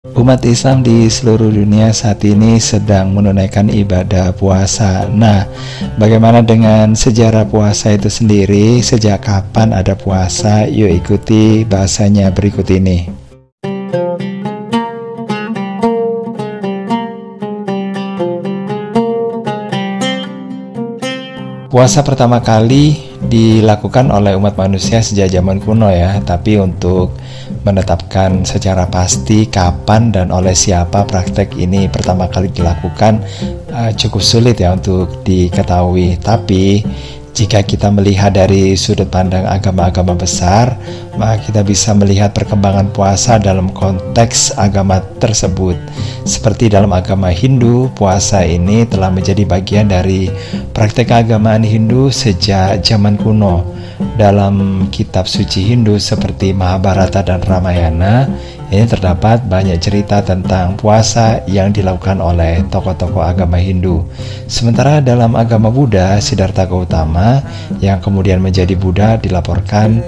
Umat Islam di seluruh dunia saat ini sedang menunaikan ibadah puasa. Nah, bagaimana dengan sejarah puasa itu sendiri? Sejak kapan ada puasa? Yuk ikuti bahasanya berikut ini. Puasa pertama kali dilakukan oleh umat manusia sejak zaman kuno ya, tapi untuk menetapkan secara pasti kapan dan oleh siapa praktek ini pertama kali dilakukan cukup sulit ya untuk diketahui. Tapi jika kita melihat dari sudut pandang agama-agama besar, maka kita bisa melihat perkembangan puasa dalam konteks agama tersebut. Seperti dalam agama Hindu, puasa ini telah menjadi bagian dari praktek keagamaan Hindu sejak zaman kuno. Dalam kitab suci Hindu seperti Mahabharata dan Ramayana, ini terdapat banyak cerita tentang puasa yang dilakukan oleh tokoh-tokoh agama Hindu. Sementara dalam agama Buddha, Siddhartha Gautama yang kemudian menjadi Buddha dilaporkan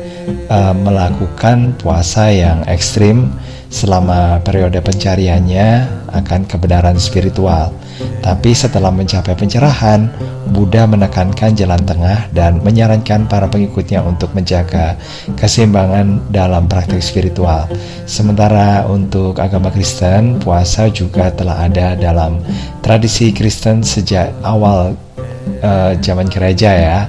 melakukan puasa yang ekstrim selama periode pencariannya akan kebenaran spiritual. Tapi setelah mencapai pencerahan, Buddha menekankan jalan tengah dan menyarankan para pengikutnya untuk menjaga keseimbangan dalam praktik spiritual. Sementara untuk agama Kristen, puasa juga telah ada dalam tradisi Kristen sejak awal zaman gereja ya.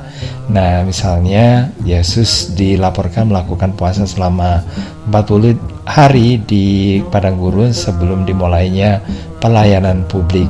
Nah, misalnya Yesus dilaporkan melakukan puasa selama 40 hari di padang gurun sebelum dimulainya pelayanan publik.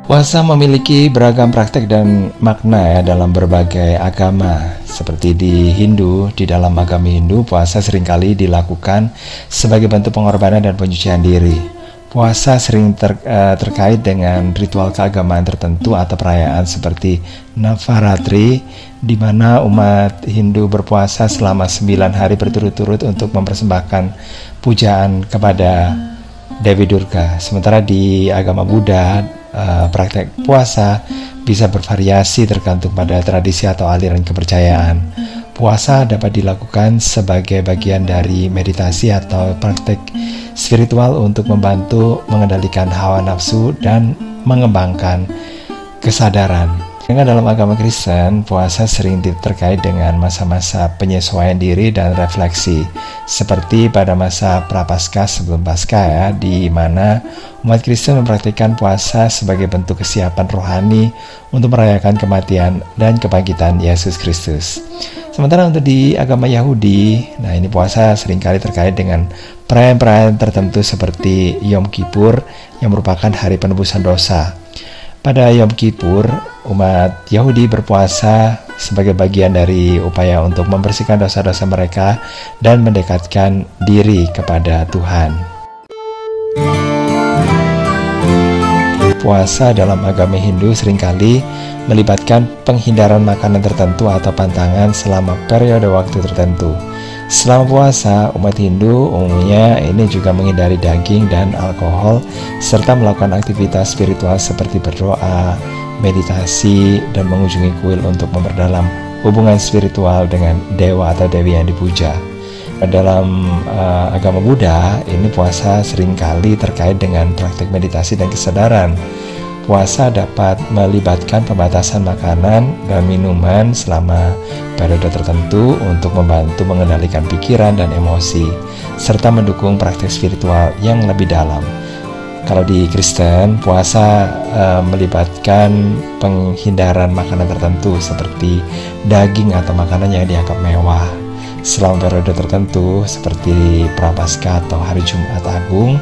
Puasa memiliki beragam praktek dan makna ya dalam berbagai agama. Seperti di Hindu, di dalam agama Hindu, puasa seringkali dilakukan sebagai bentuk pengorbanan dan penyucian diri. Puasa sering terkait dengan ritual keagamaan tertentu atau perayaan seperti Navaratri, di mana umat Hindu berpuasa selama 9 hari berturut-turut untuk mempersembahkan pujaan kepada Dewi Durga. Sementara di agama Buddha, praktek puasa bisa bervariasi tergantung pada tradisi atau aliran kepercayaan. Puasa dapat dilakukan sebagai bagian dari meditasi atau praktek spiritual untuk membantu mengendalikan hawa nafsu dan mengembangkan kesadaran. Dengan dalam agama Kristen, puasa sering terkait dengan masa-masa penyesuaian diri dan refleksi, seperti pada masa prapaskah sebelum Paskah ya, di mana umat Kristen mempraktikkan puasa sebagai bentuk kesiapan rohani untuk merayakan kematian dan kebangkitan Yesus Kristus. Sementara untuk di agama Yahudi, nah ini puasa seringkali terkait dengan perayaan-perayaan tertentu seperti Yom Kippur yang merupakan hari penebusan dosa. Pada Yom Kippur, umat Yahudi berpuasa sebagai bagian dari upaya untuk membersihkan dosa-dosa mereka dan mendekatkan diri kepada Tuhan. Puasa dalam agama Hindu seringkali melibatkan penghindaran makanan tertentu atau pantangan selama periode waktu tertentu. Selama puasa, umat Hindu umumnya ini juga menghindari daging dan alkohol serta melakukan aktivitas spiritual seperti berdoa, meditasi, dan mengunjungi kuil untuk memperdalam hubungan spiritual dengan dewa atau dewi yang dipuja. Dalam agama Buddha, ini puasa seringkali terkait dengan praktik meditasi dan kesadaran. Puasa dapat melibatkan pembatasan makanan dan minuman selama periode tertentu untuk membantu mengendalikan pikiran dan emosi, serta mendukung praktik spiritual yang lebih dalam. Kalau di Kristen, puasa melibatkan penghindaran makanan tertentu seperti daging atau makanan yang dianggap mewah selama periode tertentu seperti Prapaskah atau Hari Jumat Agung.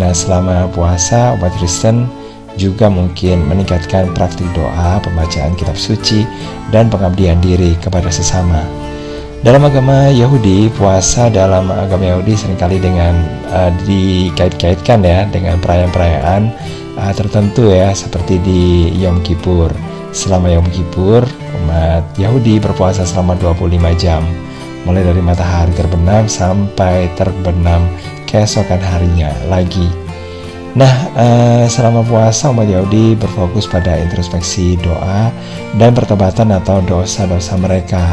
Nah, selama puasa umat Kristen juga mungkin meningkatkan praktik doa, pembacaan kitab suci, dan pengabdian diri kepada sesama. Dalam agama Yahudi, puasa dalam agama Yahudi seringkali dikait-kaitkan ya dengan perayaan-perayaan tertentu ya, seperti di Yom Kippur. Selama Yom Kippur, umat Yahudi berpuasa selama 25 jam, mulai dari matahari terbenam sampai terbenam keesokan harinya lagi. Nah, selama puasa umat Yahudi berfokus pada introspeksi doa dan pertobatan atau dosa-dosa mereka.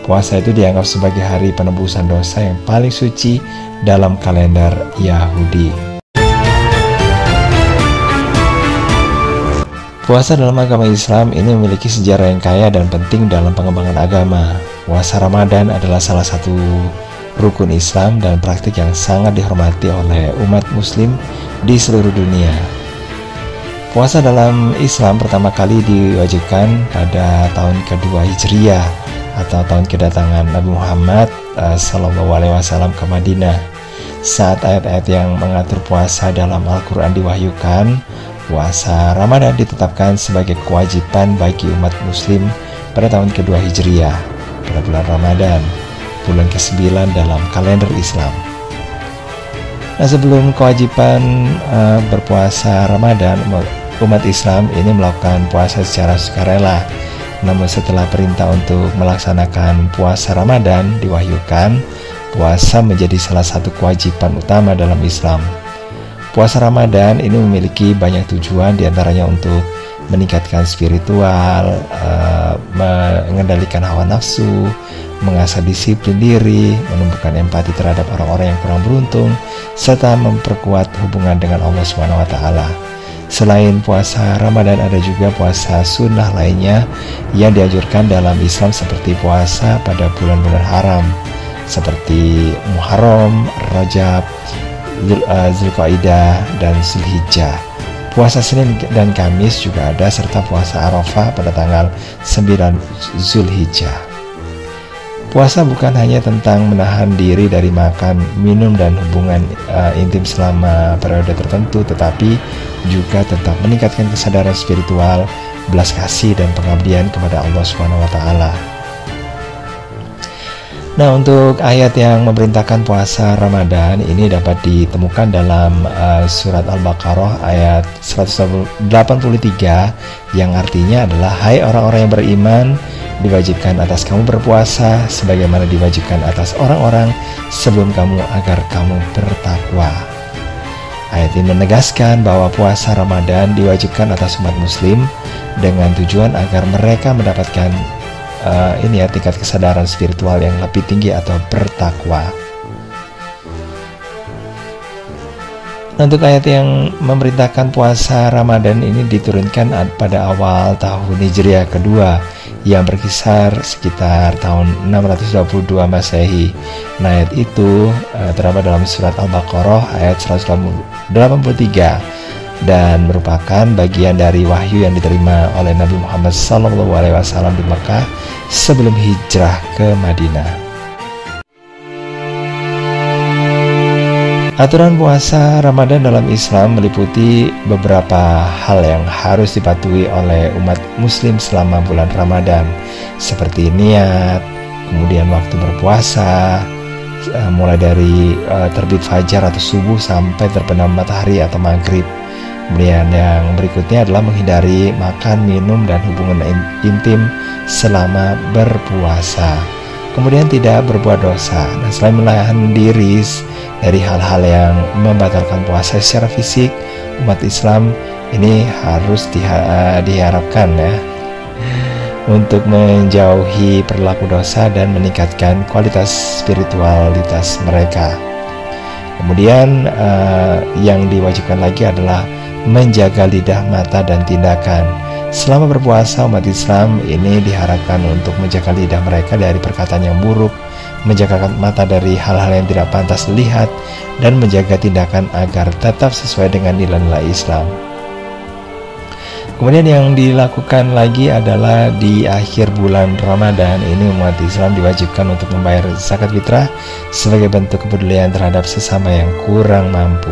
Puasa itu dianggap sebagai hari penebusan dosa yang paling suci dalam kalender Yahudi. Puasa dalam agama Islam ini memiliki sejarah yang kaya dan penting dalam pengembangan agama. Puasa Ramadan adalah salah satu rukun Islam dan praktik yang sangat dihormati oleh umat muslim di seluruh dunia. Puasa dalam Islam pertama kali diwajibkan pada tahun kedua Hijriah atau tahun kedatangan Nabi Muhammad SAW ke Madinah. Saat ayat-ayat yang mengatur puasa dalam Al-Quran diwahyukan, puasa Ramadan ditetapkan sebagai kewajiban bagi umat muslim pada tahun kedua Hijriah pada bulan Ramadan, bulan ke-9 dalam kalender Islam. Nah, sebelum kewajiban berpuasa Ramadan, umat Islam ini melakukan puasa secara sukarela. Namun setelah perintah untuk melaksanakan puasa Ramadan diwahyukan, puasa menjadi salah satu kewajiban utama dalam Islam. Puasa Ramadan ini memiliki banyak tujuan, diantaranya untuk meningkatkan spiritual, mengendalikan hawa nafsu, mengasah disiplin diri, menumbuhkan empati terhadap orang-orang yang kurang beruntung, serta memperkuat hubungan dengan Allah SWT. Selain puasa Ramadan, ada juga puasa sunnah lainnya yang dianjurkan dalam Islam seperti puasa pada bulan-bulan haram seperti Muharram, Rajab, Zulqaidah, dan Zulhijjah. Puasa Senin dan Kamis juga ada, serta puasa Arafah pada tanggal 9 Zulhijjah. Puasa bukan hanya tentang menahan diri dari makan, minum, dan hubungan intim selama periode tertentu, tetapi juga tentang meningkatkan kesadaran spiritual, belas kasih, dan pengabdian kepada Allah SWT. Nah, untuk ayat yang memerintahkan puasa Ramadan ini dapat ditemukan dalam surat Al-Baqarah ayat 183 yang artinya adalah, hai orang-orang yang beriman, diwajibkan atas kamu berpuasa sebagaimana diwajibkan atas orang-orang sebelum kamu agar kamu bertakwa. Ayat ini menegaskan bahwa puasa Ramadan diwajibkan atas umat muslim dengan tujuan agar mereka mendapatkan tingkat kesadaran spiritual yang lebih tinggi atau bertakwa. Untuk ayat yang memerintahkan puasa Ramadan ini diturunkan pada awal tahun Hijriah kedua yang berkisar sekitar tahun 622 Masehi. Nah, ayat itu terdapat dalam surat Al-Baqarah ayat 183 dan merupakan bagian dari wahyu yang diterima oleh Nabi Muhammad SAW di Mekah sebelum hijrah ke Madinah. Aturan puasa Ramadan dalam Islam meliputi beberapa hal yang harus dipatuhi oleh umat muslim selama bulan Ramadan, seperti niat, kemudian waktu berpuasa, mulai dari terbit fajar atau subuh sampai terbenam matahari atau maghrib. Kemudian yang berikutnya adalah menghindari makan, minum, dan hubungan intim selama berpuasa. Kemudian tidak berbuat dosa. Nah, selain menahan diri dari hal-hal yang membatalkan puasa secara fisik, umat Islam ini harus diharapkan ya untuk menjauhi perilaku dosa dan meningkatkan kualitas spiritualitas mereka. Kemudian yang diwajibkan lagi adalah menjaga lidah, mata, dan tindakan. Selama berpuasa, umat Islam ini diharapkan untuk menjaga lidah mereka dari perkataan yang buruk, menjaga mata dari hal-hal yang tidak pantas dilihat, dan menjaga tindakan agar tetap sesuai dengan nilai-nilai Islam. Kemudian yang dilakukan lagi adalah di akhir bulan Ramadan ini umat Islam diwajibkan untuk membayar zakat fitrah sebagai bentuk kepedulian terhadap sesama yang kurang mampu.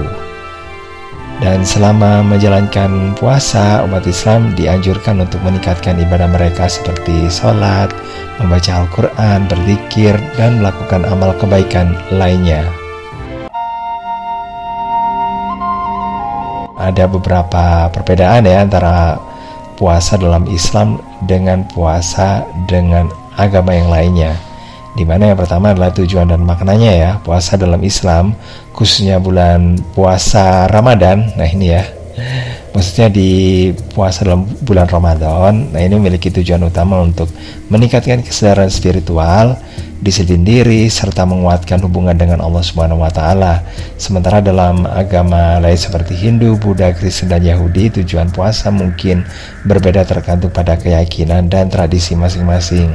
Dan selama menjalankan puasa, umat Islam dianjurkan untuk meningkatkan ibadah mereka seperti sholat, membaca Al-Quran, berzikir, dan melakukan amal kebaikan lainnya. Ada beberapa perbedaan ya antara puasa dalam Islam dengan puasa dengan agama yang lainnya. Di mana yang pertama adalah tujuan dan maknanya ya. Puasa dalam Islam, khususnya bulan puasa Ramadan, nah ini ya, Maksudnya di puasa dalam bulan Ramadan, nah ini memiliki tujuan utama untuk meningkatkan kesadaran spiritual, disiplin diri, serta menguatkan hubungan dengan Allah Subhanahu wa Ta'ala. Sementara dalam agama lain seperti Hindu, Buddha, Kristen, dan Yahudi, tujuan puasa mungkin berbeda tergantung pada keyakinan dan tradisi masing-masing.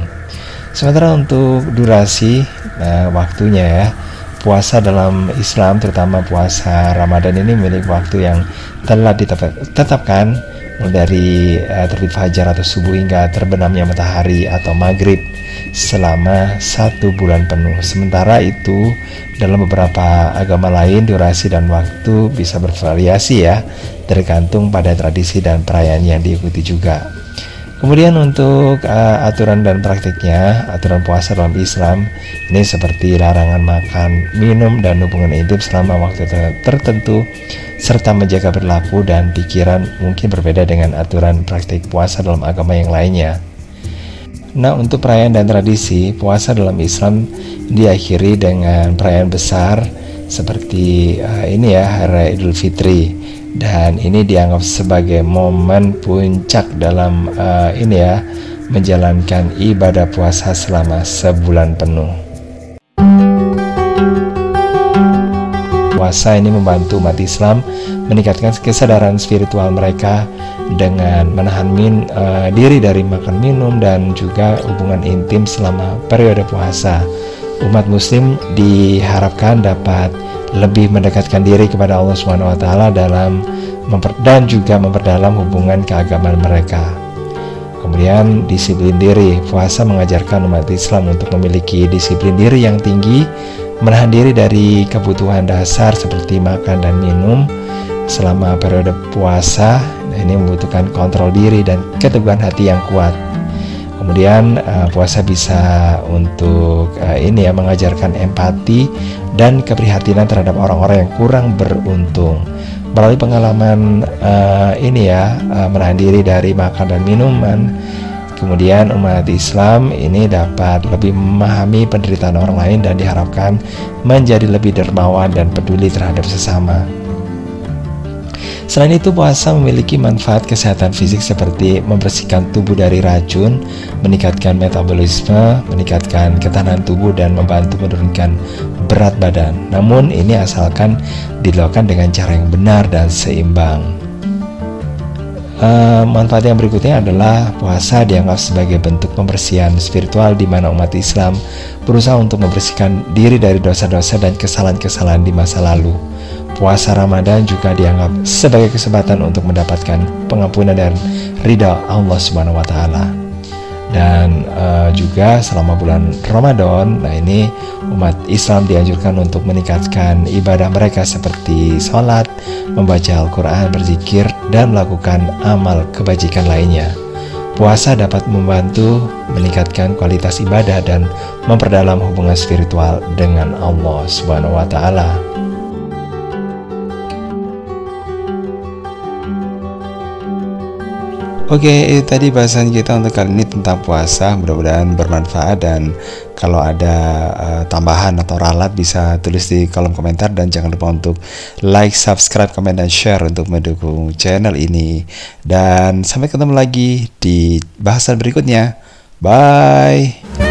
Sementara untuk durasi, nah waktunya ya, puasa dalam Islam, terutama puasa Ramadan ini memiliki waktu yang telah ditetapkan mulai dari terbit fajar atau subuh hingga terbenamnya matahari atau maghrib selama 1 bulan penuh. Sementara itu dalam beberapa agama lain durasi dan waktu bisa bervariasi ya, tergantung pada tradisi dan perayaan yang diikuti juga. Kemudian untuk aturan dan praktiknya, aturan puasa dalam Islam ini seperti larangan makan, minum, dan hubungan intim selama waktu tertentu, serta menjaga perilaku dan pikiran mungkin berbeda dengan aturan praktik puasa dalam agama yang lainnya. Nah, untuk perayaan dan tradisi, puasa dalam Islam diakhiri dengan perayaan besar seperti ini ya, Hari Idul Fitri. Dan ini dianggap sebagai momen puncak dalam ini ya, menjalankan ibadah puasa selama sebulan penuh. Puasa ini membantu umat Islam meningkatkan kesadaran spiritual mereka dengan menahan diri dari makan minum dan juga hubungan intim selama periode puasa. Umat muslim diharapkan dapat lebih mendekatkan diri kepada Allah Subhanahu wa Ta'ala dan juga memperdalam hubungan keagamaan mereka. Kemudian disiplin diri. Puasa mengajarkan umat Islam untuk memiliki disiplin diri yang tinggi, menahan diri dari kebutuhan dasar seperti makan dan minum selama periode puasa. Nah, ini membutuhkan kontrol diri dan keteguhan hati yang kuat. Kemudian puasa bisa untuk ini ya, mengajarkan empati dan keprihatinan terhadap orang-orang yang kurang beruntung. Melalui pengalaman ini ya, menahan diri dari makan dan minuman, kemudian umat Islam ini dapat lebih memahami penderitaan orang lain dan diharapkan menjadi lebih dermawan dan peduli terhadap sesama. Selain itu, puasa memiliki manfaat kesehatan fisik seperti membersihkan tubuh dari racun, meningkatkan metabolisme, meningkatkan ketahanan tubuh, dan membantu menurunkan berat badan. Namun ini asalkan dilakukan dengan cara yang benar dan seimbang. Manfaat yang berikutnya adalah puasa dianggap sebagai bentuk pembersihan spiritual di mana umat Islam berusaha untuk membersihkan diri dari dosa-dosa dan kesalahan-kesalahan di masa lalu. Puasa Ramadan juga dianggap sebagai kesempatan untuk mendapatkan pengampunan dan ridha Allah Subhanahu wa Ta'ala. Dan juga selama bulan Ramadan, nah ini umat Islam dianjurkan untuk meningkatkan ibadah mereka seperti sholat, membaca Al-Quran, berzikir, dan melakukan amal kebajikan lainnya. Puasa dapat membantu meningkatkan kualitas ibadah dan memperdalam hubungan spiritual dengan Allah Subhanahu wa Ta'ala. Oke, itu tadi bahasan kita untuk kali ini tentang puasa. Mudah-mudahan bermanfaat, dan kalau ada tambahan atau ralat bisa tulis di kolom komentar, dan jangan lupa untuk like, subscribe, komen, dan share untuk mendukung channel ini. Dan sampai ketemu lagi di bahasan berikutnya. Bye.